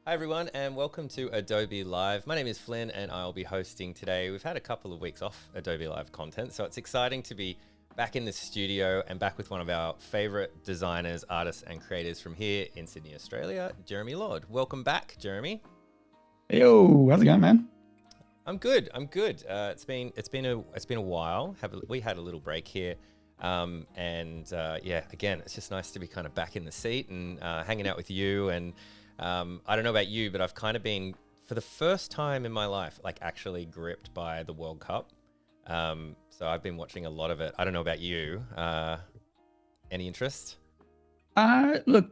Hi everyone and welcome to Adobe Live. My name is Flynn and I'll be hosting today. We've had a couple of weeks off Adobe Live content, so it's exciting to be back in the studio and back with one of our favorite designers, artists and creators from here in Sydney, Australia, Jeremy Lord. Welcome back, Jeremy. Yo, how's it going, man? I'm good. I'm good. It's been a while. We had a little break here, again, it's just nice to be kind of back in the seat and hanging out with you. And I don't know about you, but I've kind of been, for the first time in my life, like actually gripped by the World Cup. So I've been watching a lot of it. I don't know about you. Any interest? Look,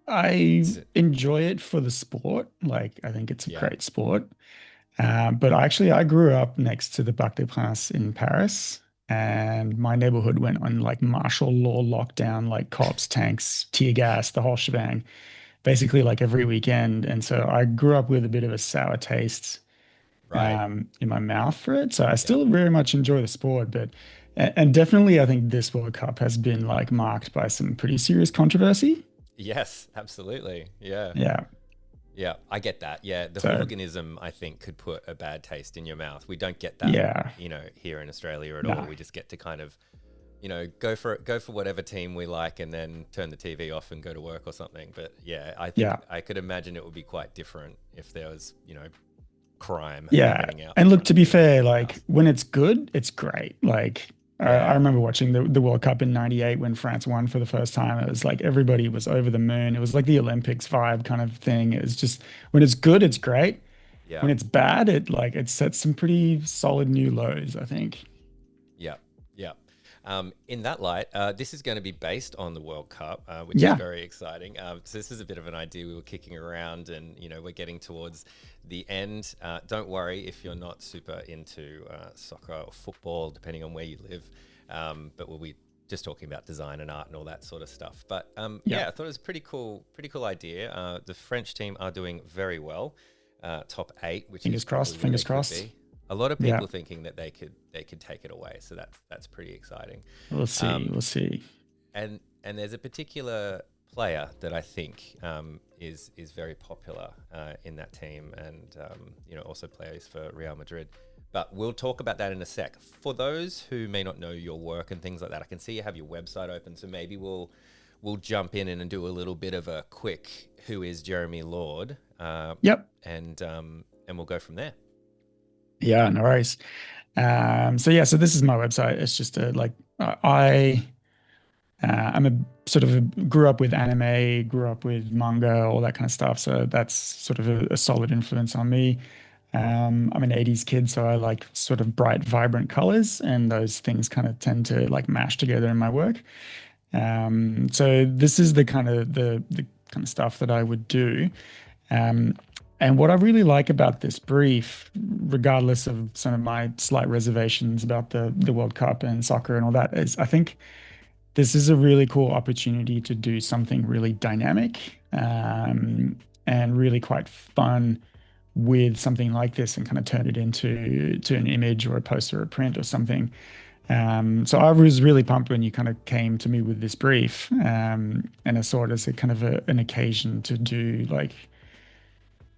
I enjoy it for the sport. Like, I think it's a Yeah. great sport. But I grew up next to the Parc des Princes in Paris, and my neighborhood went on like martial law lockdown, like cops, tanks, tear gas, the whole shebang, basically like every weekend. And so I grew up with a bit of a sour taste Right. in my mouth for it. So I Yeah. still very much enjoy the sport, but and definitely I think this World Cup has been like marked by some pretty serious controversy. Yes, absolutely. Yeah. Yeah. Yeah, I get that. Yeah, the So hooliganism, I think, could put a bad taste in your mouth. We don't get that, yeah, here in Australia at all. nah, We just get to kind of, go for whatever team we like, and then turn the TV off and go to work or something. But yeah, I think yeah, I could imagine it would be quite different if there was, crime yeah. happening out in And look, front to of be your fair, like house. when it's good, it's great. Like I Yeah, remember watching the World Cup in '98 when France won for the first time. It was like everybody was over the moon. It was like the Olympics vibe kind of thing. It was just when it's good, it's great. yeah. When it's bad, it sets some pretty solid new lows, I think. Yeah, yeah. In that light, this is going to be based on the World Cup, which is Yeah. very exciting. So this is a bit of an idea we were kicking around, and we're getting towards the end. Don't worry if you're not super into soccer or football, depending on where you live. But we'll be just talking about design and art and all that sort of stuff. But Yeah. yeah, I thought it was a pretty cool idea. The French team are doing very well, top eight, which is Fingers probably crossed. where they Fingers could crossed. be. A lot of Yeah. people thinking that they could take it away, so that's pretty exciting. We'll see. Um, We'll see. and there's a particular player that I think is very popular in that team, and also plays for Real Madrid. But we'll talk about that in a sec. For those who may not know your work and things like that, I can see you have your website open, so maybe we'll jump in and do a little bit of a quick "Who is Jeremy Lord?" Yep. And we'll go from there. Yeah. No worries. So yeah, so this is my website. It's just I'm a sort of grew up with anime, grew up with manga, all that kind of stuff. So that's sort of a solid influence on me. I'm an 80s kid, so I like sort of bright, vibrant colors, and those things kind of tend to like mash together in my work. So this is the kind of stuff that I would do. Um, and what I really like about this brief, regardless of some of my slight reservations about the World Cup and soccer and all that, is I think this is a really cool opportunity to do something really dynamic and really quite fun with something like this and kind of turn it into an image or a poster or a print or something. So I was really pumped when you kind of came to me with this brief, and I saw it as a kind of an occasion to do like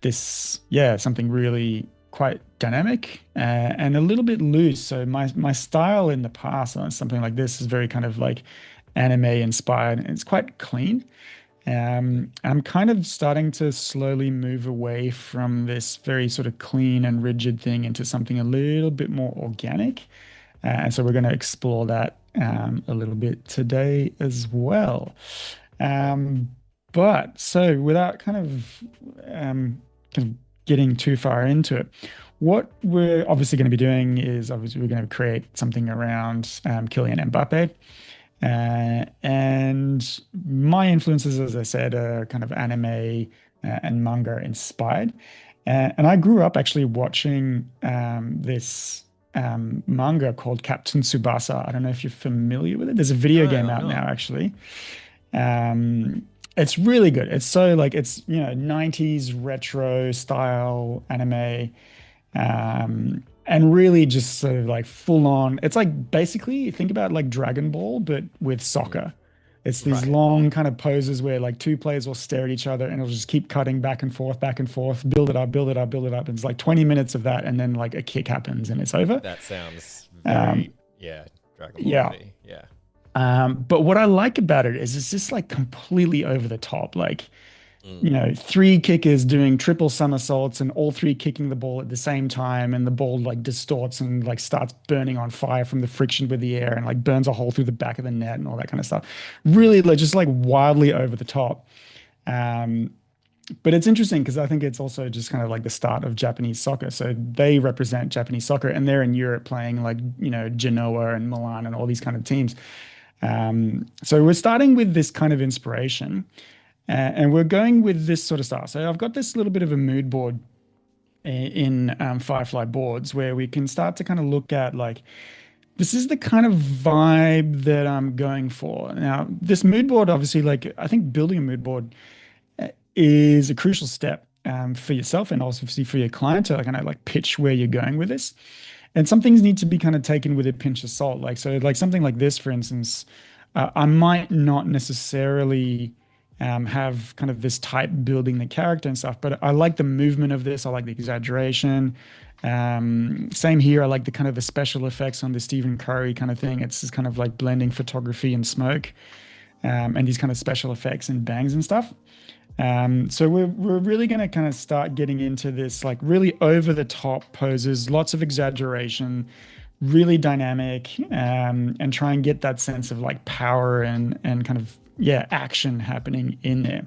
this, yeah, something really quite dynamic and a little bit loose. So my style in the past on something like this is very kind of like anime inspired. It's quite clean. I'm kind of starting to slowly move away from this very sort of clean and rigid thing into something a little bit more organic. And so we're going to explore that a little bit today as well. Right. Um, but so without kind of getting too far into it, what we're obviously going to be doing is obviously we're going to create something around Kylian Mbappe. And my influences, as I said, are kind of anime and manga inspired. And I grew up actually watching this manga called Captain Tsubasa. I don't know if you're familiar with it. There's a video No, game I'm out not. now, actually. It's really good. It's so like it's 90s retro style anime, and really just sort of like full on. It's like basically think about like Dragon Ball, but with Mm. soccer. It's these Right. long kind of poses where like two players will stare at each other and it'll just keep cutting back and forth, build it up, build it up, build it up. And it's like 20 minutes of that, and then like a kick happens and it's over. That sounds Um, very, yeah, Dragon Ball yeah. Z. Yeah. But what I like about it is it's just like completely over the top. Like, Mm. three kickers doing triple somersaults and all three kicking the ball at the same time, and the ball like distorts and like starts burning on fire from the friction with the air and like burns a hole through the back of the net and all that kind of stuff. Really, like just like wildly over the top. Um, but it's interesting because I think it's also just kind of like the start of Japanese soccer. So they represent Japanese soccer, and they're in Europe playing like Genoa and Milan and all these kind of teams. So we're starting with this kind of inspiration. And we're going with this sort of style. So I've got this little bit of a mood board in Firefly boards where we can start to kind of look at like, this is the kind of vibe that I'm going for. Now, this mood board, obviously, like I think building a mood board is a crucial step for yourself and also obviously for your client to kind of like pitch where you're going with this. And some things need to be kind of taken with a pinch of salt. Like, so like something like this, for instance, I might not necessarily have kind of this type building the character and stuff, but I like the movement of this. I like the exaggeration. Same here. I like the kind of the special effects on the Stephen Curry kind of thing. It's just kind of like blending photography and smoke, and these kind of special effects and bangs and stuff. So we're really going to kind of start getting into this like really over the top poses, lots of exaggeration, really dynamic, and try and get that sense of like power and kind of action happening in there.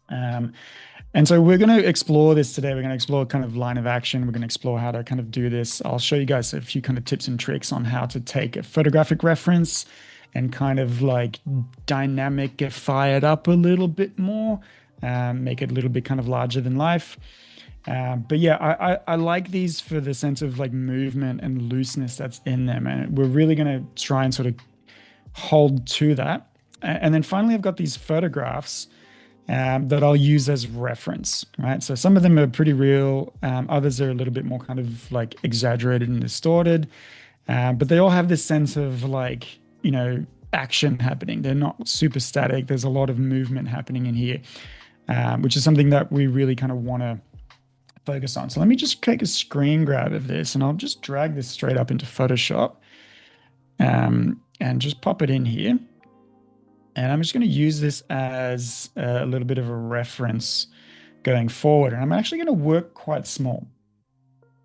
And so we're going to explore this today. We're going to explore kind of line of action. We're going to explore how to kind of do this. I'll show you guys a few kind of tips and tricks on how to take a photographic reference and kind of like dynamify it up a little bit more, make it a little bit kind of larger than life. But yeah, I like these for the sense of like movement and looseness that's in them. And we're really going to try and sort of hold to that. And then finally, I've got these photographs that I'll use as reference, right? So some of them are pretty real. Others are a little bit more kind of like exaggerated and distorted. But they all have this sense of like, action happening. They're not super static. There's a lot of movement happening in here, which is something that we really kind of want to focus on. So let me just take a screen grab of this and I'll just drag this straight up into Photoshop and just pop it in here. And I'm just going to use this as a little bit of a reference going forward. And I'm actually going to work quite small.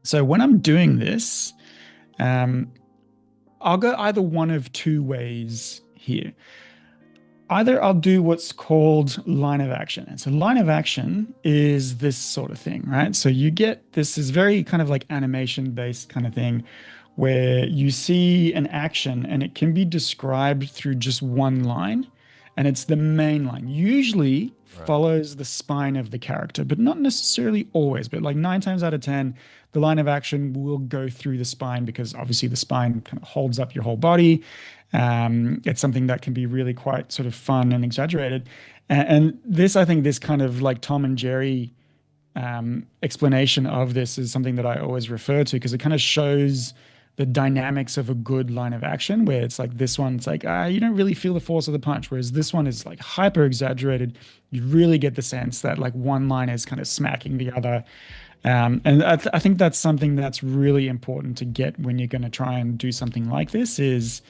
So when I'm doing this, I'll go either one of two ways here. Either I'll do what's called line of action. And so line of action is this sort of thing, right? So you get this is very kind of like animation based kind of thing where you see an action and it can be described through just one line. And it's the main line. Usually follows the spine of the character, but not necessarily always. But like 9 times out of 10, the line of action will go through the spine because obviously the spine kind of holds up your whole body. It's something that can be really quite sort of fun and exaggerated. And this, I think, this kind of like Tom and Jerry explanation of this is something that I always refer to because it kind of shows the dynamics of a good line of action where it's like this one's like, you don't really feel the force of the punch. Whereas this one is like hyper exaggerated. You really get the sense that like one line is kind of smacking the other. And I think that's something that's really important to get when you're going to try and do something like this is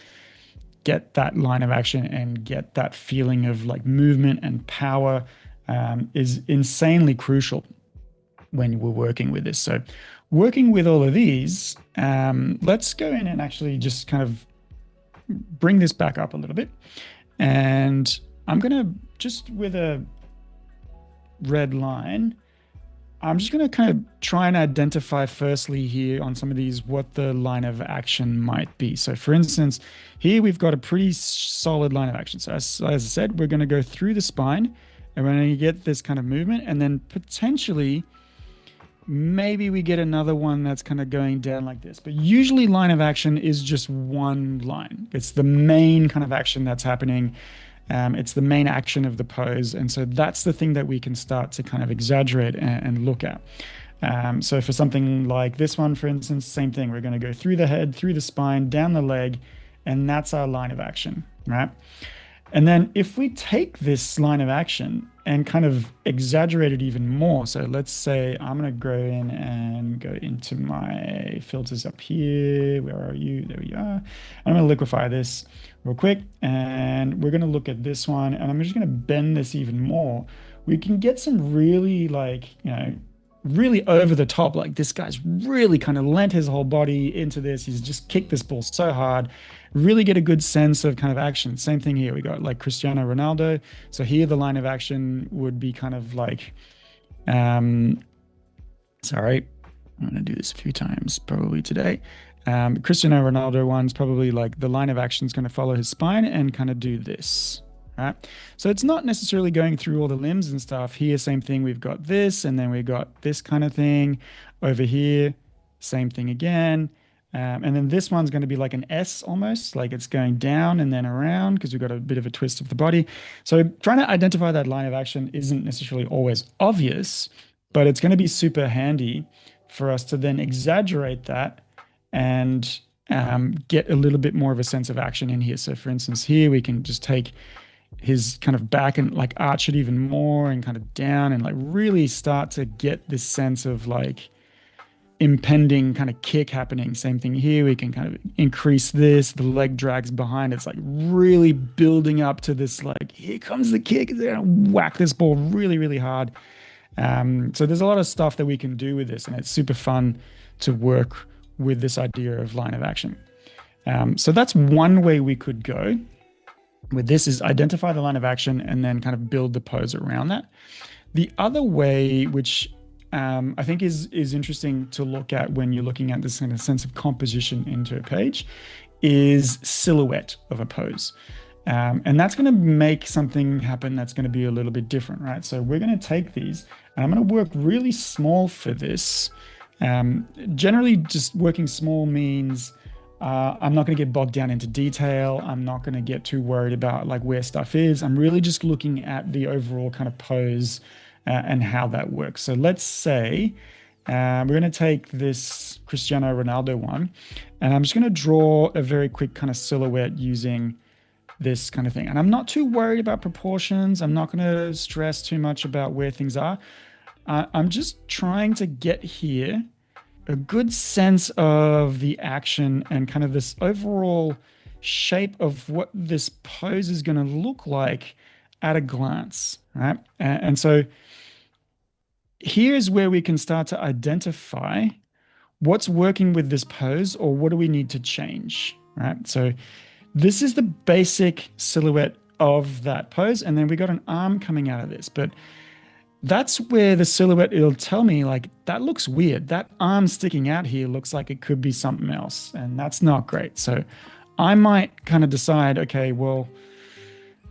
get that line of action and get that feeling of like movement and power is insanely crucial when we're working with this. So working with all of these, let's go in and actually just kind of bring this back up a little bit. And I'm going to just with a red line, I'm just going to kind of try and identify firstly here on some of these what the line of action might be. So for instance, here we've got a pretty solid line of action. So as I said, we're going to go through the spine and we're going to get this kind of movement and then potentially maybe we get another one that's kind of going down like this. But usually line of action is just one line. It's the main kind of action that's happening. It's the main action of the pose. And so that's the thing that we can start to kind of exaggerate and look at. So for something like this one, for instance, same thing. We're going to go through the head, through the spine, down the leg, and that's our line of action, right? And then if we take this line of action and kind of exaggerate it even more, so let's say I'm going to go in and go into my filters up here. Where are you? There we are. I'm going to liquefy this real quick, and we're going to look at this one, and I'm just going to bend this even more. We can get some really really over the top. Like this guy's really kind of lent his whole body into this. He's just kicked this ball so hard. Really get a good sense of kind of action. Same thing here. We got like Cristiano Ronaldo. So here the line of action would be kind of like, sorry, I'm going to do this a few times probably today. Cristiano Ronaldo one's probably like the line of action is going to follow his spine and kind of do this. Right. So it's not necessarily going through all the limbs and stuff. Here, same thing. We've got this, and then we've got this kind of thing over here. Same thing again. And then this one's going to be like an S almost, like it's going down and then around because we've got a bit of a twist of the body. So trying to identify that line of action isn't necessarily always obvious, but it's going to be super handy for us to then exaggerate that and get a little bit more of a sense of action in here. So for instance, here we can just take his kind of back and like arch it even more and kind of down and like really start to get this sense of like impending kind of kick happening. Same thing here. We can kind of increase this. The leg drags behind. It's like really building up to this like, here comes the kick. They're gonna whack this ball really, really hard. So there's a lot of stuff that we can do with this, and it's super fun to work with this idea of line of action. So that's one way we could go with this, is identify the line of action and then kind of build the pose around that. The other way, which I think is interesting to look at when you're looking at this kind of sense of composition into a page, is silhouette of a pose. And that's going to make something happen that's going to be a little bit different, right? So we're going to take these, and I'm going to work really small for this. Generally, just working small means I'm not going to get bogged down into detail. I'm not going to get too worried about like where stuff is. I'm really just looking at the overall kind of pose and how that works. So let's say we're going to take this Cristiano Ronaldo one, and I'm just going to draw a very quick kind of silhouette using this kind of thing. And I'm not too worried about proportions. I'm not going to stress too much about where things are. I'm just trying to get here a good sense of the action and kind of this overall shape of what this pose is going to look like at a glance, right? And so here's where we can start to identify what's working with this pose, or what do we need to change, right? So this is the basic silhouette of that pose, and then we got an arm coming out of this, but that's where the silhouette, it'll tell me like, that looks weird. That arm sticking out here looks like it could be something else, and that's not great. So I might kind of decide, okay, well,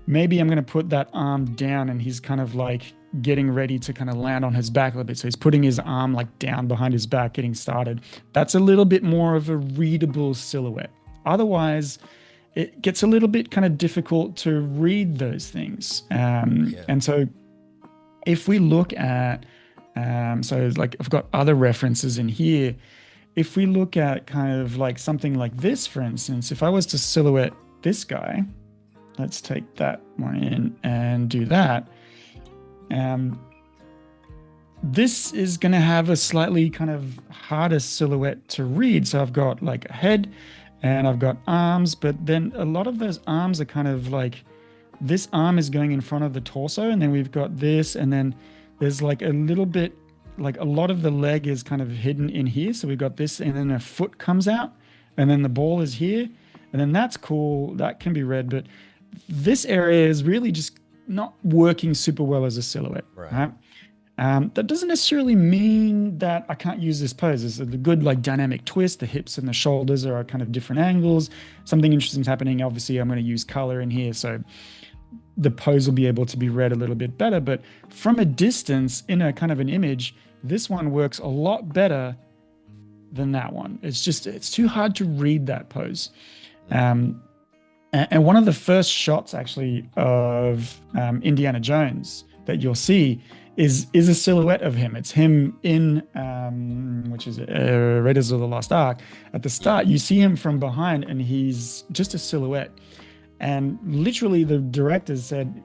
maybe I'm going to put that arm down, and he's kind of like getting ready to kind of land on his back a little bit. So he's putting his arm like down behind his back, getting started. That's a little bit more of a readable silhouette. Otherwise, it gets a little bit kind of difficult to read those things. And so if we look at, so like I've got other references in here. If we look at kind of like something like this, for instance, if I was to silhouette this guy, let's take that one in and do that. This is going to have a slightly kind of harder silhouette to read. So I've got like a head and I've got arms, but then a lot of those arms are kind of like, this arm is going in front of the torso, and then we've got this, and then there's like a little bit, like a lot of the leg is kind of hidden in here. So we've got this, and then a foot comes out, and then the ball is here, and then that's cool. That can be read, but this area is really just not working super well as a silhouette, right? That doesn't necessarily mean that I can't use this pose. There's a good like dynamic twist. The hips and the shoulders are at kind of different angles. Something interesting is happening. Obviously, I'm going to use color in here, so the pose will be able to be read a little bit better. But from a distance, in a kind of an image, this one works a lot better than that one. It's too hard to read that pose. And one of the first shots actually of Indiana Jones that you'll see is a silhouette of him. It's him in, which is Raiders of the Lost Ark. At the start, you see him from behind, and he's just a silhouette. And literally the directors said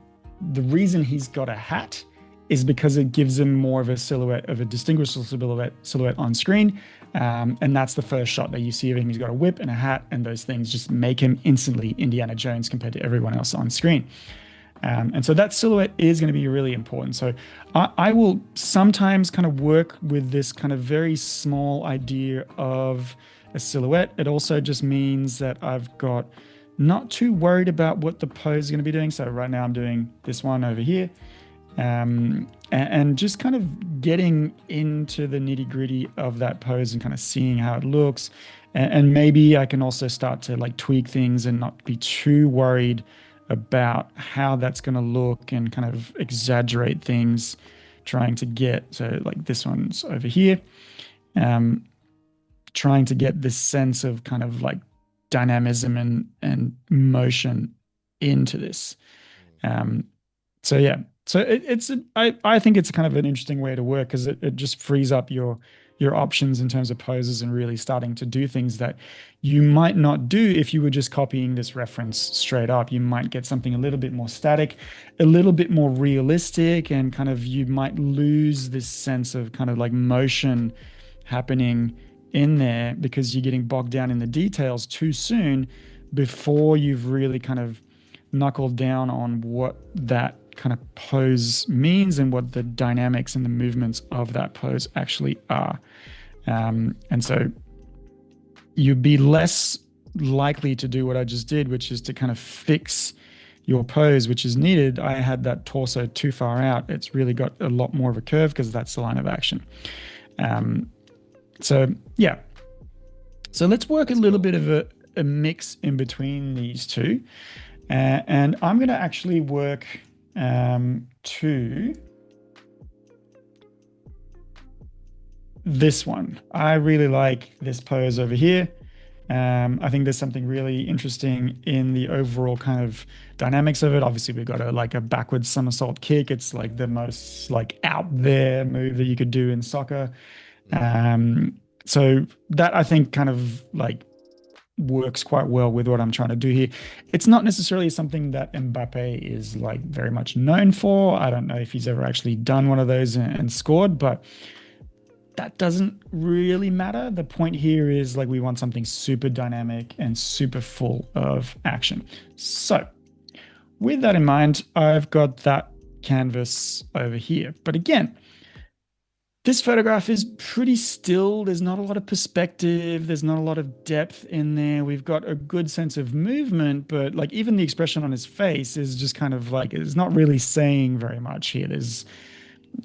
the reason he's got a hat is because it gives him more of a silhouette, of a distinguishable silhouette on screen. And that's the first shot that you see of him. He's got a whip and a hat, and those things just make him instantly Indiana Jones compared to everyone else on screen. And so that silhouette is going to be really important. So I will sometimes kind of work with this kind of very small idea of a silhouette. It also just means that I've got not too worried about what the pose is going to be doing. So right now I'm doing this one over here. And just kind of getting into the nitty gritty of that pose and kind of seeing how it looks. And maybe I can also start to like tweak things and not be too worried about how that's going to look and kind of exaggerate things, trying to get, so like this one's over here, trying to get this sense of kind of like dynamism and motion into this. So yeah, so I think it's kind of an interesting way to work, because it just frees up your options in terms of poses and really starting to do things that you might not do if you were just copying this reference straight up. You might get something a little bit more static, a little bit more realistic, and kind of you might lose this sense of kind of like motion happening in there because you're getting bogged down in the details too soon before you've really kind of knuckled down on what that kind of pose means and what the dynamics and the movements of that pose actually are. And so you'd be less likely to do what I just did, which is to kind of fix your pose, which is needed. I had that torso too far out. It's really got a lot more of a curve because that's the line of action. So yeah. So let's work a little bit of a mix in between these two. And I'm going to actually work to this one. I really like this pose over here. I think there's something really interesting in the overall kind of dynamics of it. Obviously, we've got a backwards somersault kick. It's like the most like out there move that you could do in soccer. So that I think kind of like works quite well with what I'm trying to do here. It's not necessarily something that Mbappe is like very much known for. I don't know if he's ever actually done one of those and scored, but that doesn't really matter. The point here is like we want something super dynamic and super full of action. So with that in mind, I've got that canvas over here. But again, this photograph is pretty still. There's not a lot of perspective. There's not a lot of depth in there. We've got a good sense of movement, but like even the expression on his face is just kind of like, it's not really saying very much here. There's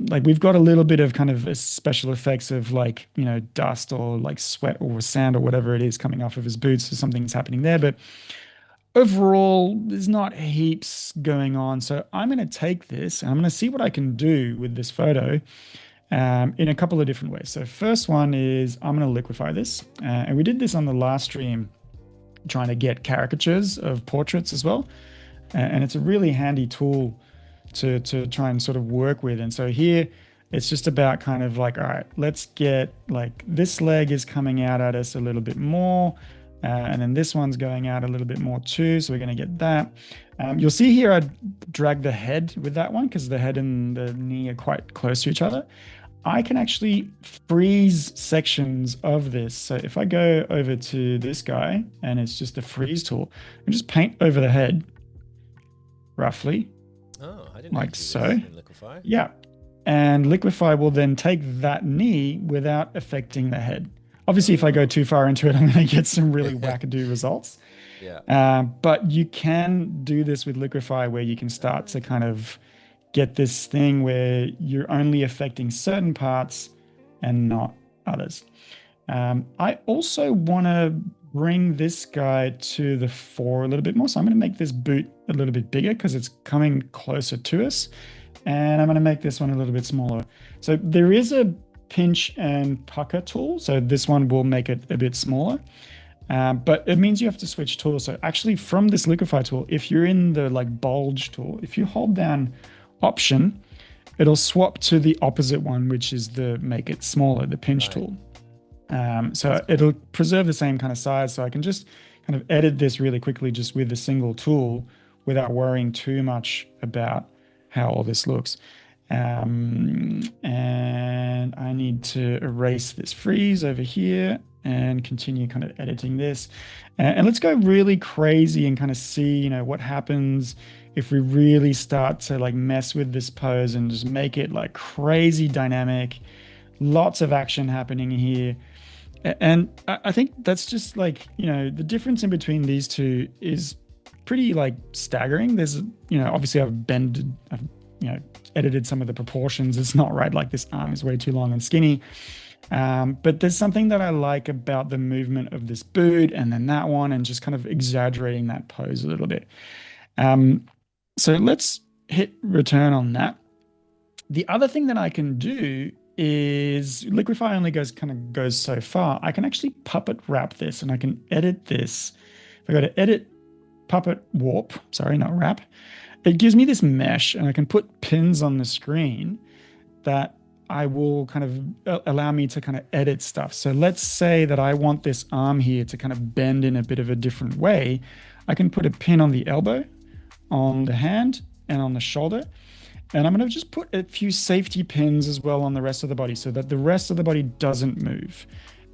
like, we've got a little bit of kind of special effects of like, you know, dust or like sweat or sand or whatever it is coming off of his boots, so something's happening there. But overall, there's not heaps going on. So I'm going to take this and I'm going to see what I can do with this photo in a couple of different ways. So first one is I'm going to liquefy this. And we did this on the last stream, trying to get caricatures of portraits as well. And it's a really handy tool to try and sort of work with. And so here, it's just about kind of like, all right, let's get like this leg is coming out at us a little bit more. And then this one's going out a little bit more too. So we're going to get that. You'll see here I drag the head with that one because the head and the knee are quite close to each other. I can actually freeze sections of this. So if I go over to this guy and it's just a freeze tool, and just paint over the head roughly. Oh, I didn't like so. In Liquify. Yeah. And Liquify will then take that knee without affecting the head. Obviously, if I go too far into it, I'm going to get some really wackadoo results. Yeah. But you can do this with Liquify where you can start to kind of get this thing where you're only affecting certain parts and not others. I also want to bring this guy to the fore a little bit more. So I'm going to make this boot a little bit bigger because it's coming closer to us. And I'm going to make this one a little bit smaller. So there is a pinch and pucker tool. So this one will make it a bit smaller. But it means you have to switch tools. So actually from this Liquify tool, if you're in the like bulge tool, if you hold down Option, it'll swap to the opposite one, which is the make it smaller, the pinch tool. So it'll preserve the same kind of size. So I can just kind of edit this really quickly just with a single tool without worrying too much about how all this looks. And I need to erase this freeze over here and continue kind of editing this. And let's go really crazy and kind of see, you know, what happens if we really start to like mess with this pose and just make it like crazy dynamic, lots of action happening here. And I think that's just like, you know, the difference in between these two is pretty like staggering. There's, you know, obviously I've, you know, edited some of the proportions. It's not right. Like this arm is way too long and skinny. But there's something that I like about the movement of this boot and then that one and just kind of exaggerating that pose a little bit. So let's hit return on that. The other thing that I can do is Liquify only goes so far. I can actually puppet wrap this and I can edit this. If I go to edit puppet warp, sorry, not wrap, it gives me this mesh and I can put pins on the screen that I will kind of allow me to kind of edit stuff. So let's say that I want this arm here to kind of bend in a bit of a different way. I can put a pin on the elbow, on the hand, and on the shoulder. And I'm going to just put a few safety pins as well on the rest of the body so that the rest of the body doesn't move.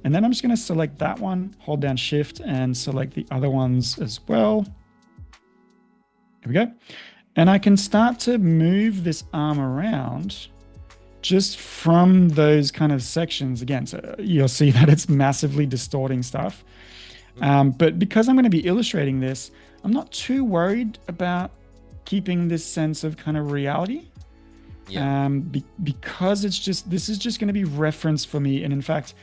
And then I'm just going to select that one, hold down Shift, and select the other ones as well. Here we go. And I can start to move this arm around just from those kind of sections. Again, so you'll see that it's massively distorting stuff. But because I'm going to be illustrating this, I'm not too worried about keeping this sense of kind of reality. Yeah. Because this is just going to be reference for me. And in fact,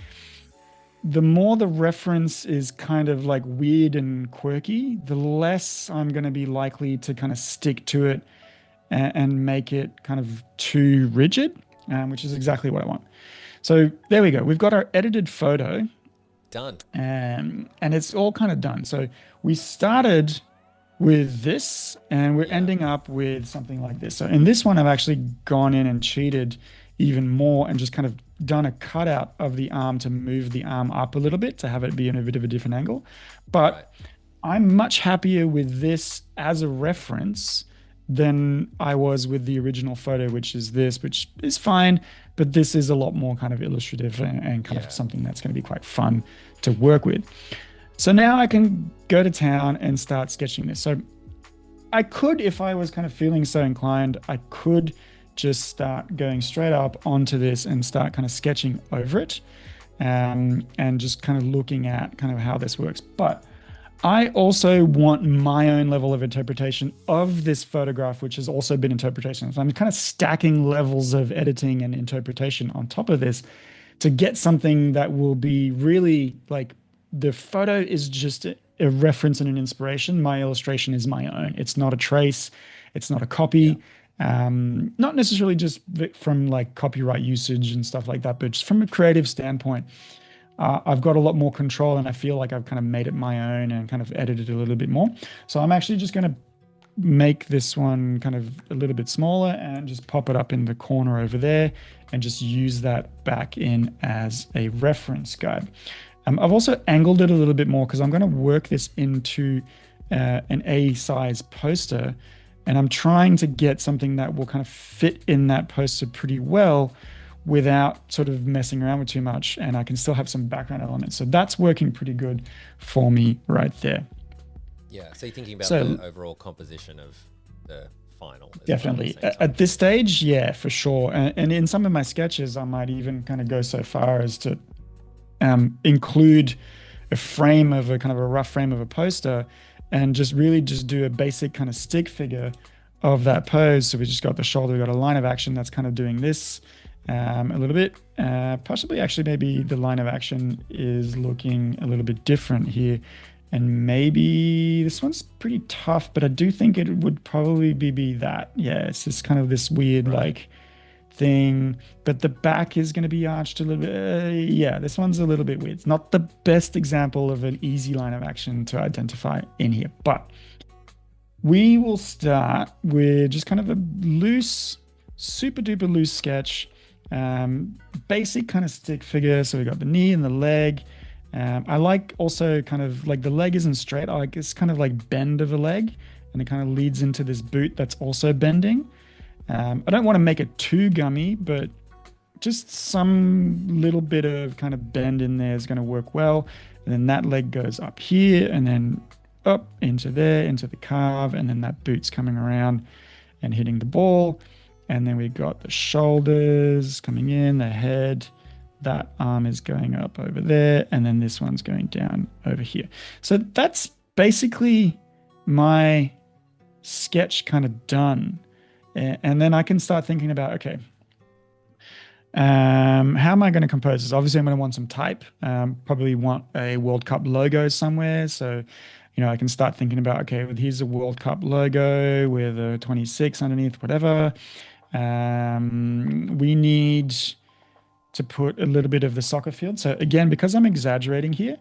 the more the reference is kind of like weird and quirky, the less I'm going to be likely to kind of stick to it and make it kind of too rigid, which is exactly what I want. So there we go. We've got our edited photo. Done. And it's all kind of done. So we started with this and we're ending up with something like this. So in this one, I've actually gone in and cheated even more and just kind of done a cutout of the arm to move the arm up a little bit to have it be in a bit of a different angle. But I'm much happier with this as a reference than I was with the original photo, which is this, which is fine, but this is a lot more kind of illustrative and kind of something that's going to be quite fun to work with. So now I can go to town and start sketching this. So I could, if I was kind of feeling so inclined, I could just start going straight up onto this and start kind of sketching over it, and just kind of looking at kind of how this works. But I also want my own level of interpretation of this photograph, which has also been interpretation. So I'm kind of stacking levels of editing and interpretation on top of this to get something that will be really like, the photo is just a reference and an inspiration. My illustration is my own. It's not a trace. It's not a copy. Not necessarily just from like copyright usage and stuff like that, but just from a creative standpoint, I've got a lot more control and I feel like I've kind of made it my own and kind of edited it a little bit more. So I'm actually just going to make this one kind of a little bit smaller and just pop it up in the corner over there and just use that back in as a reference guide. I've also angled it a little bit more because I'm going to work this into an A size poster, and I'm trying to get something that will kind of fit in that poster pretty well without sort of messing around with too much, and I can still have some background elements. So that's working pretty good for me right there. Yeah, so you're thinking about the overall composition of the final. Definitely. At this stage, yeah, for sure. And in some of my sketches, I might even kind of go so far as to include a frame of a kind of a rough frame of a poster and just really just do a basic kind of stick figure of that pose. So we just got the shoulder, we got a line of action that's kind of doing this a little bit. Possibly actually maybe the line of action is looking a little bit different here. And maybe this one's pretty tough, but I do think it would probably be that. Yeah, it's just kind of this weird like thing, but the back is going to be arched a little bit. Yeah, this one's a little bit weird. It's not the best example of an easy line of action to identify in here, but we will start with just kind of a loose, super duper loose sketch, basic kind of stick figure. So we got the knee and the leg, I like also kind of like the leg isn't straight. I like it's kind of like bend of a leg, and it kind of leads into this boot that's also bending. I don't want to make it too gummy, but just some little bit of kind of bend in there is going to work well. And then that leg goes up here and then up into there, into the calf, and then that boot's coming around and hitting the ball. And then we got the shoulders coming in, the head, that arm is going up over there, and then this one's going down over here. So that's basically my sketch kind of done. And then I can start thinking about, okay, how am I going to compose this? Obviously, I'm going to want some type. Probably want a World Cup logo somewhere. So, I can start thinking about, okay, well, here's a World Cup logo with a 26 underneath, whatever. We need to put a little bit of the soccer field. So again, because I'm exaggerating here,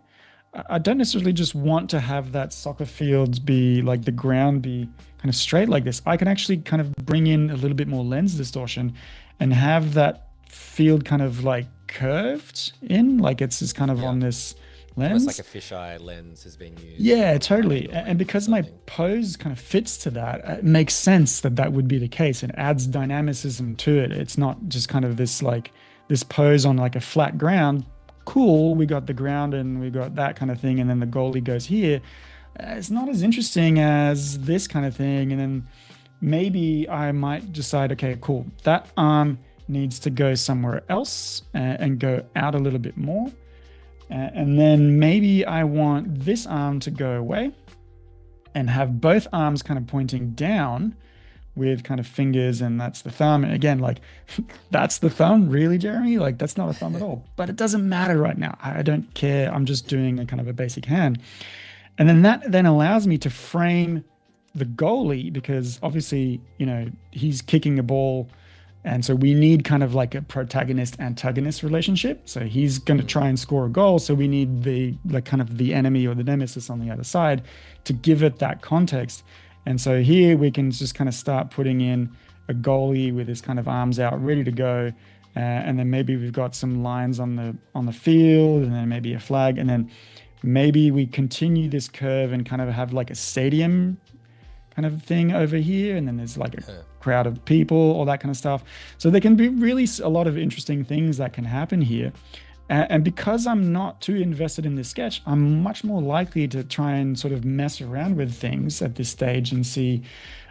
I don't necessarily just want to have that soccer field be like the ground be kind of straight like this. I can actually kind of bring in a little bit more lens distortion and have that field kind of like curved in, like it's just kind of on this lens. Almost like a fisheye lens has been used. Yeah, totally. And because my pose kind of fits to that, it makes sense that that would be the case. It adds dynamicism to it. It's not just kind of this like this pose on like a flat ground. Cool, we got the ground and we got that kind of thing, and then the goalie goes here. It's not as interesting as this kind of thing. And then maybe I might decide, okay, cool, that arm needs to go somewhere else and go out a little bit more. And then maybe I want this arm to go away and have both arms kind of pointing down with kind of fingers, and that's the thumb. And again, like that's the thumb, really, Jeremy? Like that's not a thumb at all. But it doesn't matter right now. I don't care. I'm just doing a kind of a basic hand. And then that then allows me to frame the goalie, because obviously, he's kicking a ball. And so we need kind of like a protagonist-antagonist relationship. So he's going to try and score a goal. So we need the like kind of the enemy or the nemesis on the other side to give it that context. And so here we can just kind of start putting in a goalie with his kind of arms out, ready to go. And then maybe we've got some lines on the field, and then maybe a flag. And then maybe we continue this curve and kind of have like a stadium kind of thing over here. And then there's like a crowd of people, all that kind of stuff. So there can be really a lot of interesting things that can happen here. And because I'm not too invested in this sketch, I'm much more likely to try and sort of mess around with things at this stage and see,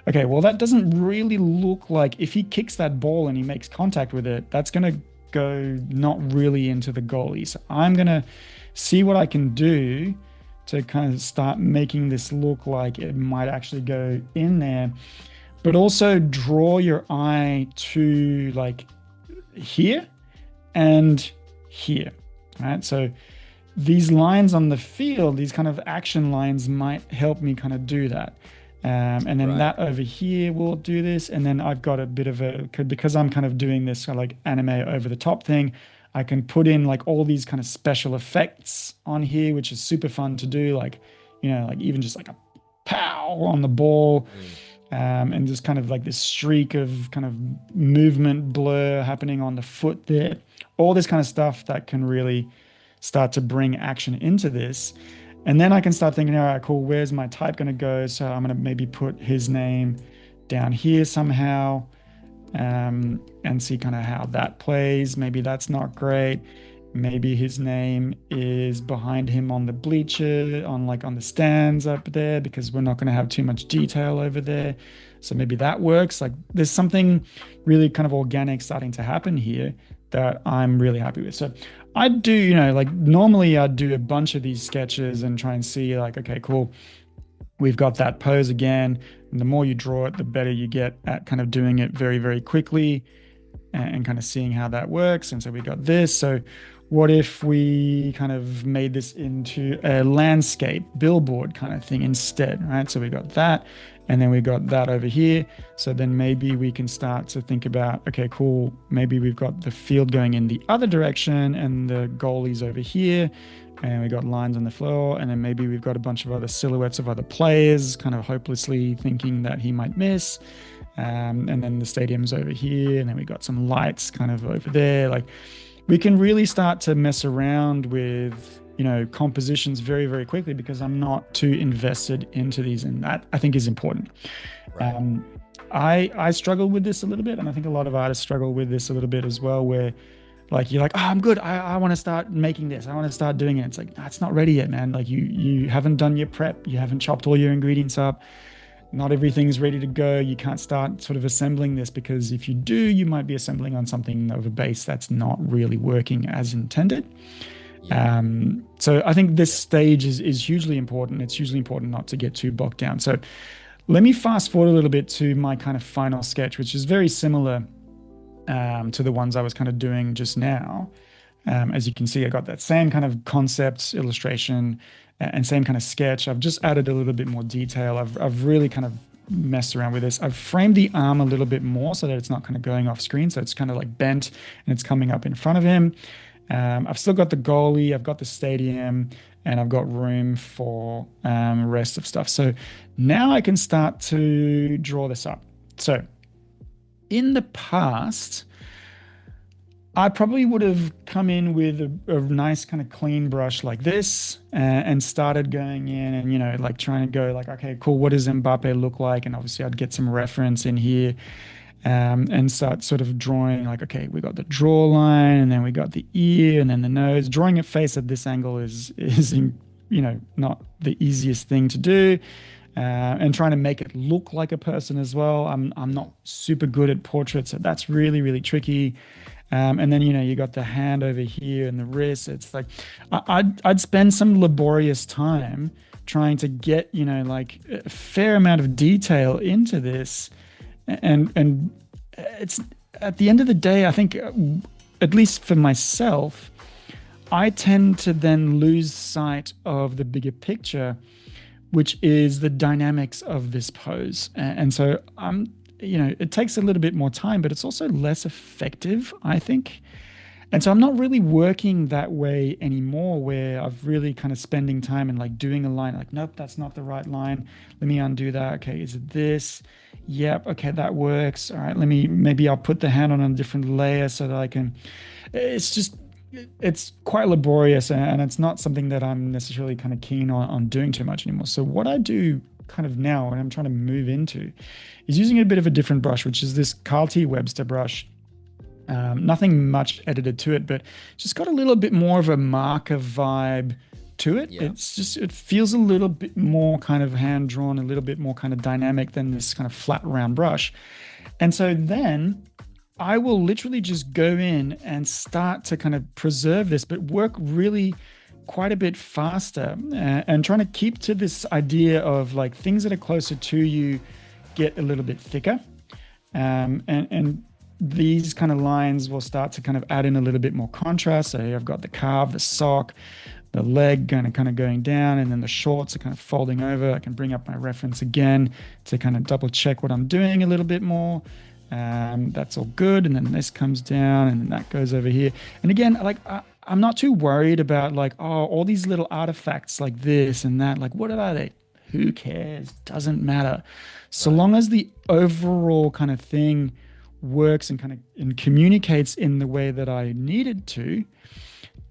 okay, well, that doesn't really look like, if he kicks that ball and he makes contact with it, that's going to go not really into the goalie. So I'm going to see what I can do to kind of start making this look like it might actually go in there. But also draw your eye to like here and here, right? So these lines on the field, these kind of action lines might help me kind of do that. And then that over here will do this. And then I've got a bit of because I'm kind of doing this kind of like anime over the top thing, I can put in like all these kind of special effects on here, which is super fun to do. Like, like even just like a pow on the ball. And just kind of like this streak of kind of movement blur happening on the foot there. All this kind of stuff that can really start to bring action into this. And then I can start thinking, all right, cool, where's my type going to go? So I'm going to maybe put his name down here somehow, and see kind of how that plays. Maybe that's not great. Maybe his name is behind him on the bleacher, on the stands up there, because we're not going to have too much detail over there. So maybe that works. Like there's something really kind of organic starting to happen here that I'm really happy with. So I do, like normally I'd do a bunch of these sketches and try and see like, okay, cool, we've got that pose again. And the more you draw it, the better you get at kind of doing it very, very quickly and kind of seeing how that works. And so we got this. So what if we kind of made this into a landscape billboard kind of thing instead, right? So we got that, and then we got that over here. So then maybe we can start to think about, okay, cool, maybe we've got the field going in the other direction and the goalie's over here, and we got lines on the floor, and then maybe we've got a bunch of other silhouettes of other players kind of hopelessly thinking that he might miss. And then the stadium's over here, and then we got some lights kind of over there. Like, we can really start to mess around with compositions very, very quickly because I'm not too invested into these. And that I think is important. Right. I struggle with this a little bit. And I think a lot of artists struggle with this a little bit as well, where like you're like, oh, I'm good. I want to start making this. I want to start doing it. It's like, nah, it's not ready yet, man. Like you haven't done your prep. You haven't chopped all your ingredients up. Not everything's ready to go. You can't start sort of assembling this, because if you do, you might be assembling on something of a base that's not really working as intended. Yeah. So I think this stage is hugely important. It's hugely important not to get too bogged down. So let me fast forward a little bit to my kind of final sketch, which is very similar to the ones I was kind of doing just now. As you can see, I got that same kind of concept illustration and same kind of sketch. I've just added a little bit more detail. I've really kind of messed around with this. I've framed the arm a little bit more so that it's not kind of going off screen. So it's kind of like bent and it's coming up in front of him. I've still got the goalie, I've got the stadium, and I've got room for rest of stuff. So now I can start to draw this up. So in the past, I probably would have come in with a nice kind of clean brush like this and started going in and, like trying to go like, okay, cool. What does Mbappe look like? And obviously I'd get some reference in here and start sort of drawing like, okay, we got the draw line and then we got the ear and then the nose. Drawing a face at this angle is not the easiest thing to do. And trying to make it look like a person as well. I'm not super good at portraits, so that's really, really tricky. And then, you got the hand over here and the wrist. It's like, I'd spend some laborious time trying to get, like a fair amount of detail into this. And it's at the end of the day, I think, at least for myself, I tend to then lose sight of the bigger picture, which is the dynamics of this pose. And so it takes a little bit more time, but it's also less effective, I think. And so I'm not really working that way anymore, where I've really kind of spending time and like doing a line, like, nope, that's not the right line. Let me undo that. Okay, is it this? Yep. Okay, that works. All right, maybe I'll put the hand on a different layer so that I can, it's quite laborious and it's not something that I'm necessarily kind of keen on doing too much anymore. So what I do kind of now, and I'm trying to move into, is using a bit of a different brush, which is this Carl T. Webster brush. Nothing much edited to it, but just got a little bit more of a marker vibe to it. Yeah. It feels a little bit more kind of hand drawn, a little bit more kind of dynamic than this kind of flat round brush. And so then I will literally just go in and start to kind of preserve this, but work really quite a bit faster and trying to keep to this idea of like things that are closer to you get a little bit thicker. And these kind of lines will start to kind of add in a little bit more contrast. So I've got the calf, the sock, the leg kind of going down, and then the shorts are kind of folding over. I can bring up my reference again to kind of double check what I'm doing a little bit more. That's all good. And then this comes down and then that goes over here. And again, like I'm not too worried about like, oh, all these little artifacts like this and that, like what are they? Who cares? Doesn't matter. So long as the overall kind of thing works and kind of and communicates in the way that I needed to,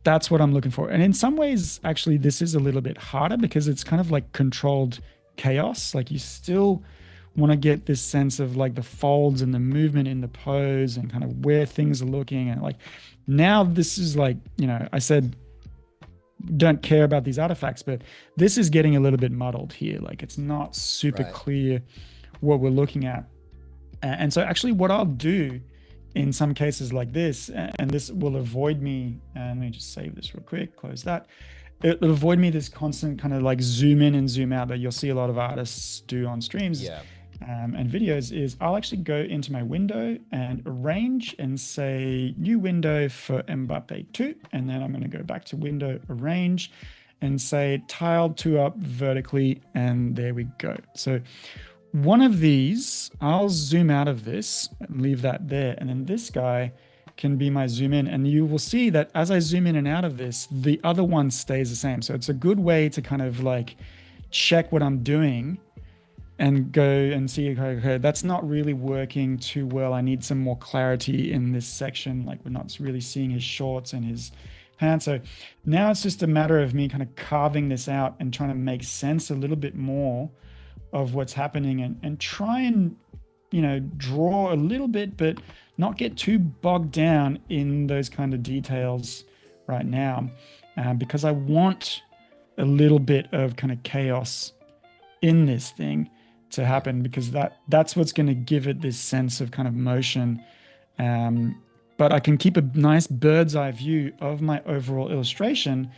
that's what I'm looking for. And in some ways, actually, this is a little bit harder because it's kind of like controlled chaos. Like you still want to get this sense of like the folds and the movement in the pose and kind of where things are looking. And like now this is like, I said, don't care about these artifacts, but this is getting a little bit muddled here. Like it's not super clear what we're looking at. And so actually what I'll do in some cases like this, and this will avoid me, and let me just save this real quick, close that. It'll avoid me this constant kind of like zoom in and zoom out that you'll see a lot of artists do on streams and videos, is I'll actually go into my window and arrange and say new window for Mbappe 2. And then I'm going to go back to window, arrange, and say tiled 2 up vertically. And there we go. So one of these, I'll zoom out of this and leave that there. And then this guy can be my zoom in. And you will see that as I zoom in and out of this, the other one stays the same. So it's a good way to kind of like check what I'm doing and go and see, okay, that's not really working too well. I need some more clarity in this section. Like we're not really seeing his shorts and his hand. So now it's just a matter of me kind of carving this out and trying to make sense a little bit more of what's happening, and try and, draw a little bit, but not get too bogged down in those kind of details right now, because I want a little bit of kind of chaos in this thing to Yeah. happen, because that's what's going to give it this sense of kind of motion. Um, but I can keep a nice bird's eye view of my overall illustration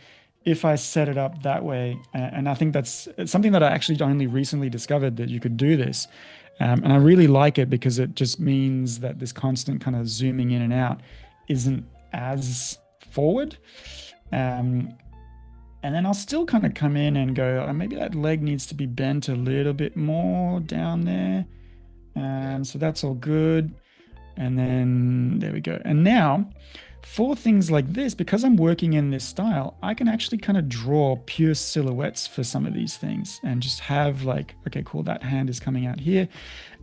if I set it up that way. And I think that's something that I actually only recently discovered, that you could do this. And I really like it because it just means that this constant kind of zooming in and out isn't as forward. Um, and then I'll still kind of come in and go, oh, maybe that leg needs to be bent a little bit more down there. Yeah. So that's all good. And then there we go. And now for things like this, because I'm working in this style, I can actually kind of draw pure silhouettes for some of these things and just have like, okay, cool, that hand is coming out here.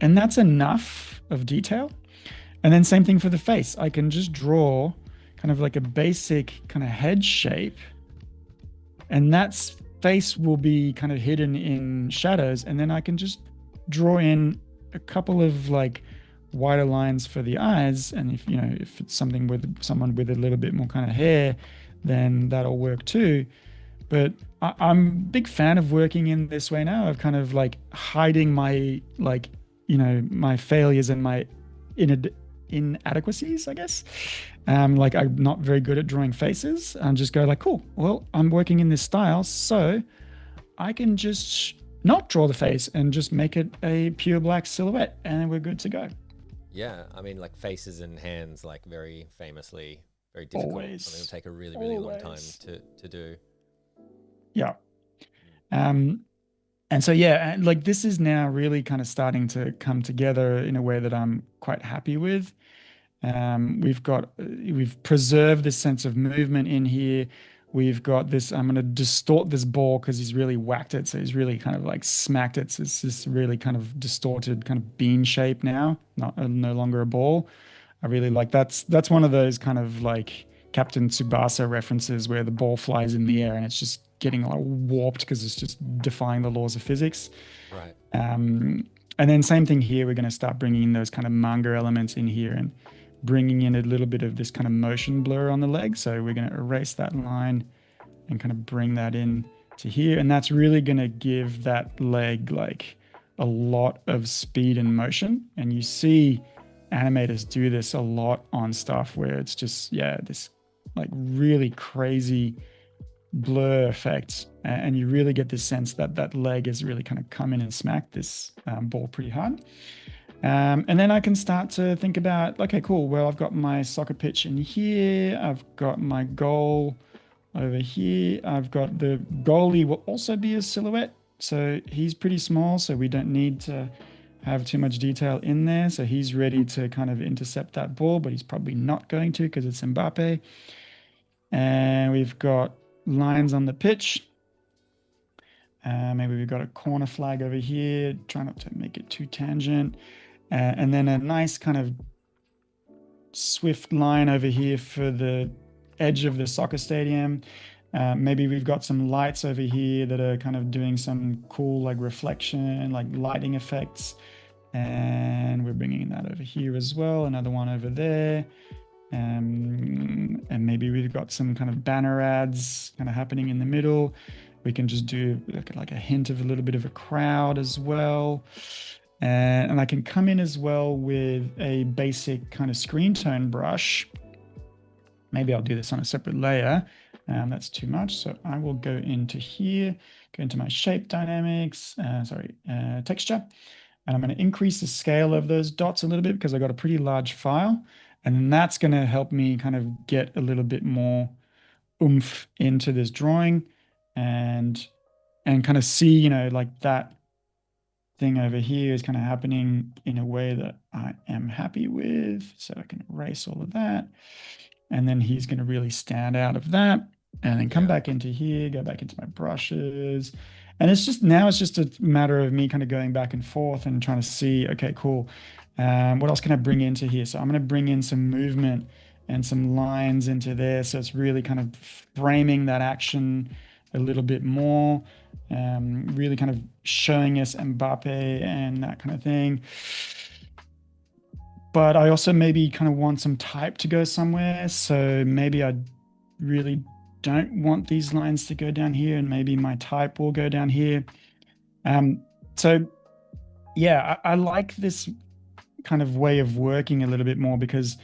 And that's enough of detail. And then same thing for the face. I can just draw kind of like a basic kind of head shape, and that face will be kind of hidden in shadows. And then I can just draw in a couple of like wider lines for the eyes. And if it's something with someone with a little bit more kind of hair, then that'll work too. But I'm a big fan of working in this way now, of kind of like hiding my, like, my failures and my inadequacies, I guess. Like, I'm not very good at drawing faces, and just go like, cool, well, I'm working in this style, so I can just not draw the face and just make it a pure black silhouette, and we're good to go. Yeah, I mean, like faces and hands, like very famously, very difficult. Always. Something will take a really, really long time to do. Yeah. And so, yeah, and like this is now really kind of starting to come together in a way that I'm quite happy with. We've preserved this sense of movement in here. We've got this, I'm going to distort this ball because he's really whacked it. So he's really kind of like smacked it. So it's this really kind of distorted kind of bean shape now, not no longer a ball. I really like that's one of those kind of like Captain Tsubasa references where the ball flies in the air and it's just getting like warped because it's just defying the laws of physics. Right. And then same thing here. We're going to start bringing in those kind of manga elements in here and bringing in a little bit of this kind of motion blur on the leg. So we're going to erase that line and kind of bring that in to here. And that's really going to give that leg like a lot of speed and motion. And you see animators do this a lot on stuff where it's just, yeah, this like really crazy blur effects. And you really get this sense that that leg is really kind of come in and smack this ball pretty hard. And then I can start to think about, okay, cool. Well, I've got my soccer pitch in here. I've got my goal over here. I've got the goalie will also be a silhouette. So he's pretty small, so we don't need to have too much detail in there. So he's ready to kind of intercept that ball, but he's probably not going to because it's Mbappe. And we've got lines on the pitch. Maybe we've got a corner flag over here. Try not to make it too tangent. And then a nice kind of swift line over here for the edge of the soccer stadium. Maybe we've got some lights over here that are kind of doing some cool like reflection, like lighting effects. And we're bringing that over here as well. Another one over there. And maybe we've got some kind of banner ads kind of happening in the middle. We can just do like a hint of a little bit of a crowd as well. And I can come in as well with a basic kind of screen tone brush. Maybe I'll do this on a separate layer. That's too much. So I will go into here, go into my shape dynamics, texture. And I'm going to increase the scale of those dots a little bit because I got a pretty large file. And that's going to help me kind of get a little bit more oomph into this drawing and kind of see, like that thing over here is kind of happening in a way that I am happy with. So I can erase all of that. And then he's going to really stand out of that. And then come back into here, go back into my brushes. And it's just a matter of me kind of going back and forth and trying to see, okay, cool. What else can I bring into here? So I'm going to bring in some movement and some lines into there. So it's really kind of framing that action a little bit more, really kind of showing us Mbappe and that kind of thing. But I also maybe kind of want some type to go somewhere. So maybe I really don't want these lines to go down here, and maybe my type will go down here. Um, so yeah, I like this kind of way of working a little bit more because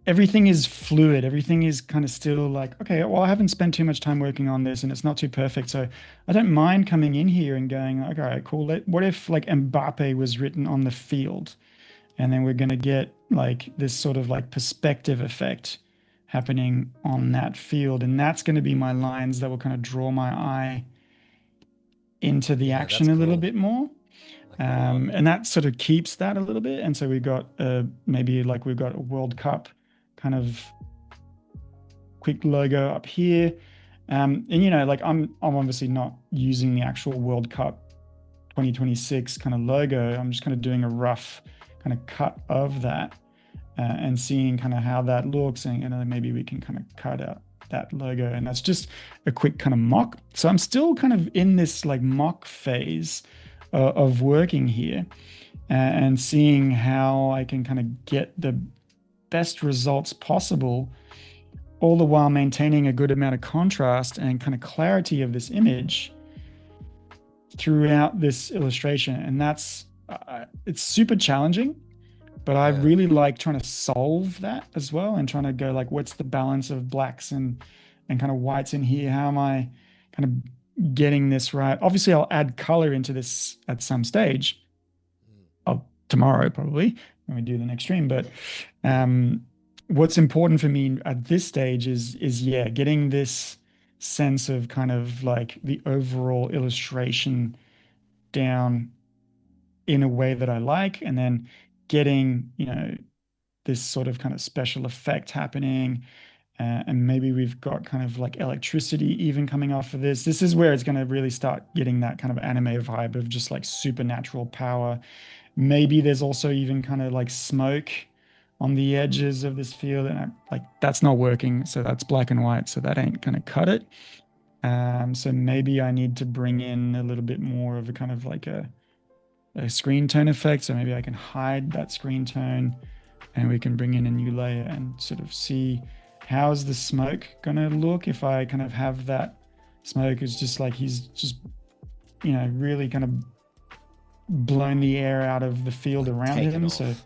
everything is fluid. Everything is kind of still like, okay, well, I haven't spent too much time working on this and it's not too perfect. So I don't mind coming in here and going, like, all right, cool. What if like Mbappe was written on the field? And then we're going to get like this sort of like perspective effect happening on that field. And that's going to be my lines that will kind of draw my eye into the Yeah, that's action a little cool. bit more. I like that a lot. And that sort of keeps that a little bit. And so we've got maybe like we've got a World Cup kind of quick logo up here. And you know, like I'm obviously not using the actual World Cup 2026 kind of logo. I'm just kind of doing a rough kind of cut of that and seeing kind of how that looks, and you know, maybe we can kind of cut out that logo, and that's just a quick kind of mock. So I'm still kind of in this like mock phase of working here and seeing how I can kind of get the best results possible, all the while maintaining a good amount of contrast and kind of clarity of this image throughout this illustration. And that's it's super challenging, but I Yeah. really like trying to solve that as well and trying to go like, what's the balance of blacks and kind of whites in here? How am I kind of getting this right? Obviously, I'll add color into this at some stage. Mm. Tomorrow probably when we do the next stream. But um, what's important for me at this stage is yeah, getting this sense of kind of like the overall illustration down in a way that I like, and then getting, you know, this sort of kind of special effect happening. And maybe we've got kind of like electricity even coming off of this. This is where it's going to really start getting that kind of anime vibe of just like supernatural power. Maybe there's also even kind of like smoke on the edges of this field, and like that's not working. So that's black and white. So that ain't gonna cut it. So maybe I need to bring in a little bit more of a kind of like a screen tone effect. So maybe I can hide that screen tone and we can bring in a new layer and sort of see how's the smoke gonna look if I kind of have that smoke is just like he's just, you know, really kind of blown the air out of the field Like around taken him. So off.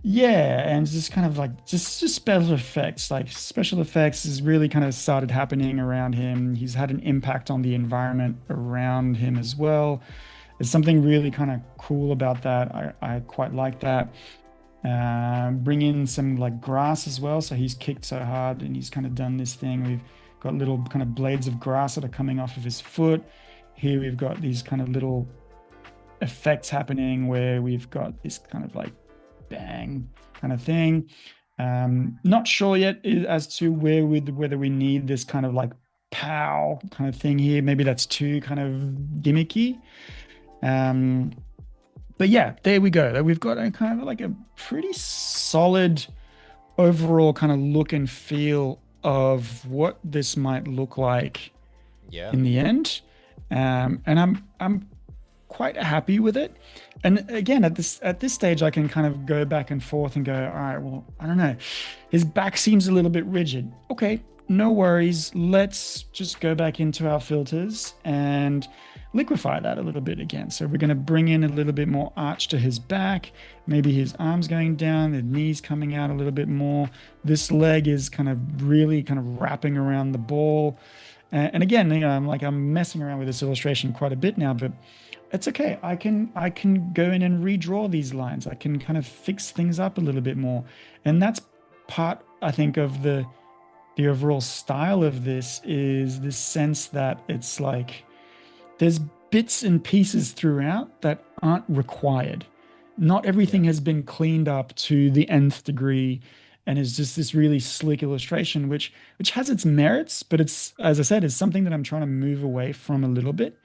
yeah, and just kind of like just special effects. Like special effects has really kind of started happening around him. He's had an impact on the environment around him as well. There's something really kind of cool about that. I quite like that. Bring in some like grass as well. So he's kicked so hard and he's kind of done this thing. We've got little kind of blades of grass that are coming off of his foot. Here we've got these kind of little effects happening where we've got this kind of like bang kind of thing. Not sure yet as to whether we need this kind of like pow kind of thing here. Maybe that's too kind of gimmicky. Um, but yeah, there we go. We've got a kind of like a pretty solid overall kind of look and feel of what this might look like Yeah. in the end. And I'm quite happy with it. And again, at this stage, I can kind of go back and forth and go, all right, well, I don't know. His back seems a little bit rigid. Okay, no worries. Let's just go back into our filters and liquefy that a little bit again. So we're going to bring in a little bit more arch to his back. Maybe his arms going down, the knees coming out a little bit more. This leg is kind of really kind of wrapping around the ball. And again, you know, I'm messing around with this illustration quite a bit now, but it's okay. I can go in and redraw these lines. I can kind of fix things up a little bit more. And that's part, I think, of the overall style of this is this sense that it's like there's bits and pieces throughout that aren't required. Not everything Yeah. has been cleaned up to the nth degree and is just this really slick illustration, which has its merits, but it's, as I said, is something that I'm trying to move away from a little bit.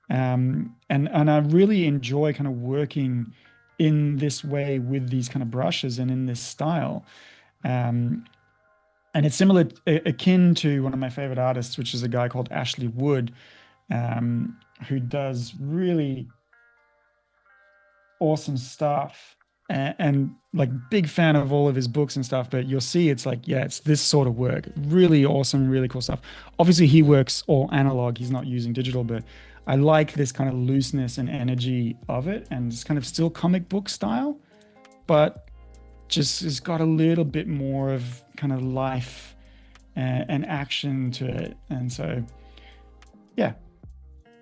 And I really enjoy kind of working in this way with these kind of brushes and in this style. Um, and it's similar, akin to one of my favorite artists, which is a guy called Ashley Wood, um, who does really awesome stuff. And like big fan of all of his books and stuff, but you'll see it's like, yeah, it's this sort of work. Really awesome, really cool stuff. Obviously, he Mm. works all analog, he's not using digital, but I like this kind of looseness and energy of it, and it's kind of still comic book style, Yeah. but just has got a little bit more of kind of life and action to it. And so, yeah,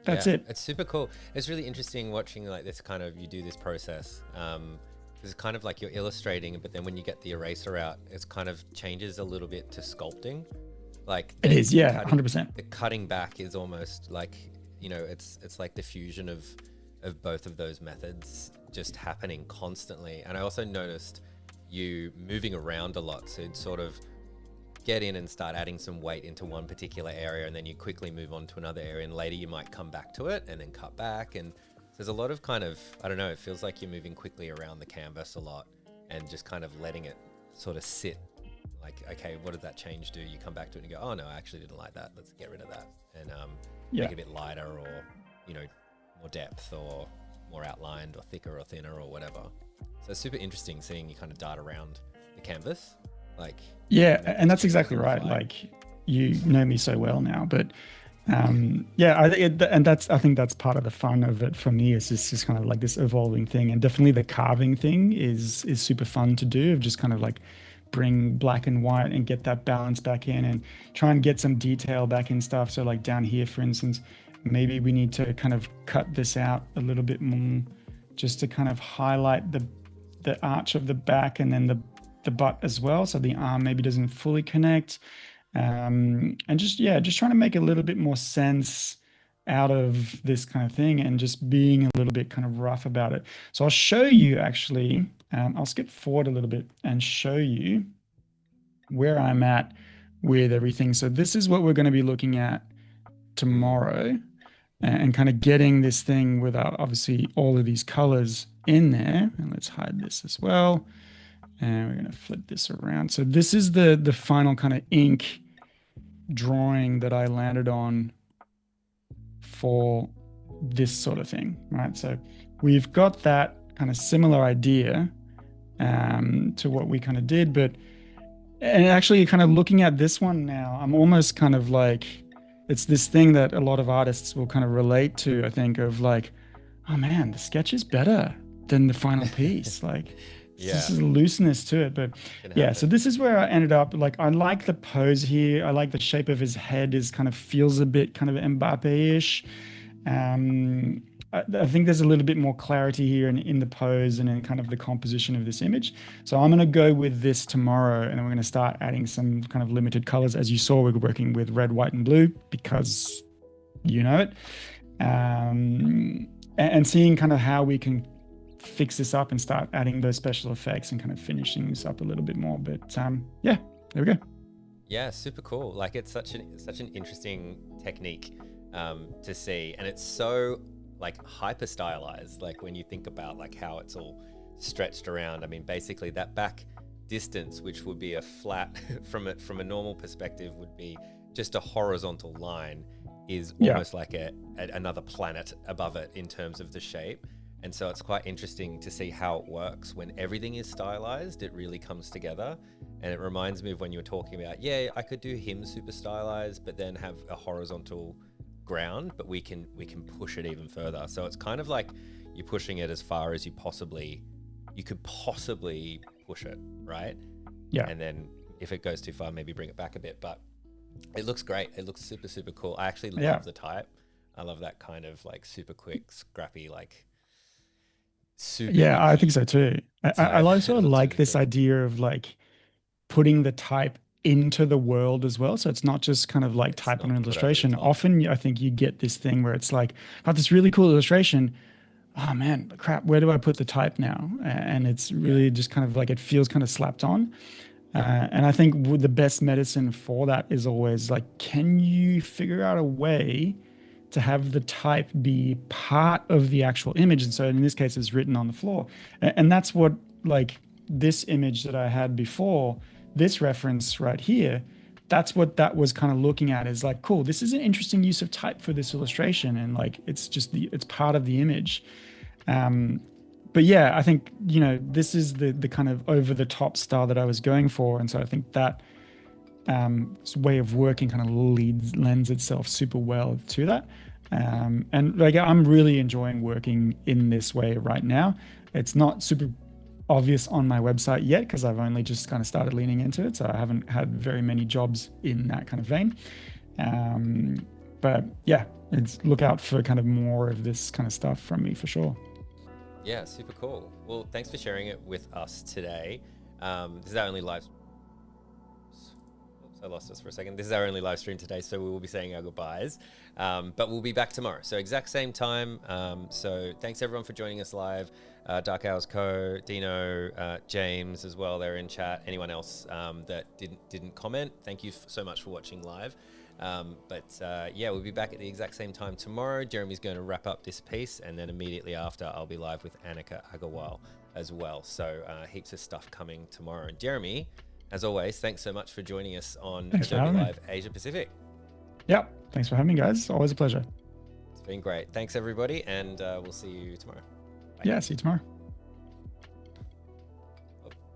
that's Yeah, it. it's super cool. It's really interesting watching like this kind of you do this process. It's kind of like you're illustrating, but then when you get the eraser out, it's kind of changes a little bit to sculpting. Like It is, the yeah, cutting, 100%. the cutting back is almost like it's like the fusion of both of those methods just happening constantly. And I also noticed you moving around a lot, so it's sort of get in and start adding some weight into one particular area, and then you quickly move on to another area, and later you might come back to it and then cut back. And there's a lot of kind of, I don't know, it feels like you're moving quickly around the canvas a lot and just kind of letting it sort of sit. Like, okay, what did that change do? You come back to it and you go, oh no, I actually didn't like that, let's get rid of that, and Yeah. make it a bit lighter, or more depth, or more outlined, or thicker or thinner, or whatever. So it's super interesting seeing you kind of dart around the canvas, like Yeah, make and these that's changes exactly on the right. fly. Like you know me so well now, but yeah, and I think that's part of the fun of it for me, is just kind of like this evolving thing, and definitely the carving thing is super fun to do. Of just kind of like bring black and white and get that balance back in, and try and get some detail back in stuff. So like down here, for instance, maybe we need to kind of cut this out a little bit more, just to kind of highlight the arch of the back, and then the butt as well, so the arm maybe doesn't fully connect. And just, yeah, just trying to make a little bit more sense out of this kind of thing, and just being a little bit kind of rough about it. So I'll show you actually, I'll skip forward a little bit and show you where I'm at with everything. So this is what we're going to be looking at Mm. tomorrow, and kind of getting this thing without obviously all of these colors in there. And let's hide this as well. And we're going to flip this around. So this is the final kind of ink drawing that I landed on for this sort of thing, right? So we've got that kind of similar idea to what we kind of did, but and actually kind of looking at this one now, I'm almost kind of like, it's this thing that a lot of artists will kind of relate to, I think, of like, oh man, the sketch is better than the final piece. Like, this Yeah, is a looseness to it. But can yeah, so happen. this is where I ended up. Like, I like the pose here. I like the shape of his head, is kind of feels a bit kind of Mbappe-ish. I think there's a little bit more clarity here in the pose and in kind of the composition of this image. So I'm going to go with this tomorrow, and then we're going to start adding some kind of limited colors. As you saw, we're working with red, white, and blue because you know it. And seeing kind of how we can fix this up and start adding those special effects and kind of finishing this up a little bit more. But yeah, there we go. Yeah, super cool. Like it's such an interesting technique to see, and it's so like hyper stylized. Like when you think about like how it's all stretched around. I mean, basically that back distance, which would be a flat from a normal perspective, would be just a horizontal line, is Yeah. almost like another planet above it in terms of the shape. And so it's quite interesting to see how it works when everything is stylized. It really comes together. And it reminds me of when you were talking about, yeah, I could do him super stylized, but then have a horizontal ground, but we can push it even further. So it's kind of like you're pushing it as far as you could possibly push it, right? Yeah. And then if it goes too far, maybe bring it back a bit. But it looks great. It looks super, super cool. I actually Yeah. love the type. I love that kind of like super quick, scrappy, like super Yeah, I think inky so too. I type. also It looks like really this cool. idea of like putting the type into the world as well. So it's not just kind of like It's type on an not put over the illustration. top. Often I think you get this thing where it's like, got this really cool illustration. Oh man, crap, where do I put the type now? And it's Yeah. really just kind of like, it feels kind of slapped on. Yeah. And I think the best medicine for that is always like, can you figure out a way to have the type be part of the actual image? And so in this case, it's written on the floor. And that's what, like, this image that I had before this reference right here, that's what that was kind of looking at, is like, cool, this is an interesting use of type for this illustration. And like, it's just it's part of the image. But yeah, I think, this is the kind of over the top style that I was going for. And so I think that way of working kind of lends itself super well to that. And like, I'm really enjoying working in this way right now. It's not super obvious on my website yet because I've only just kind of started leaning into it. So I haven't had very many jobs in that kind of vein. But yeah, look out for kind of more of this kind of stuff from me for sure. Yeah, super cool. Well, thanks for sharing it with us today. This is our only live. Oops, I lost us for a second. This is our only live stream today, so we will be saying our goodbyes. But we'll be back tomorrow. So exact same time. So thanks everyone for joining us live. Dark Hours Co, Dino, James as well. They're in chat. Anyone else that didn't comment, thank you so much for watching live. Yeah, we'll be back at the exact same time tomorrow. Jeremy's going to wrap up this piece, and then immediately after, I'll be live with Annika Agarwal as well. So heaps of stuff coming tomorrow. And Jeremy, as always, thanks so much for joining us on Adobe Live Asia Pacific. Yeah, thanks for having me, guys. Always a pleasure. It's been great. Thanks, everybody, and we'll see you tomorrow. Bye. Yeah, see you tomorrow.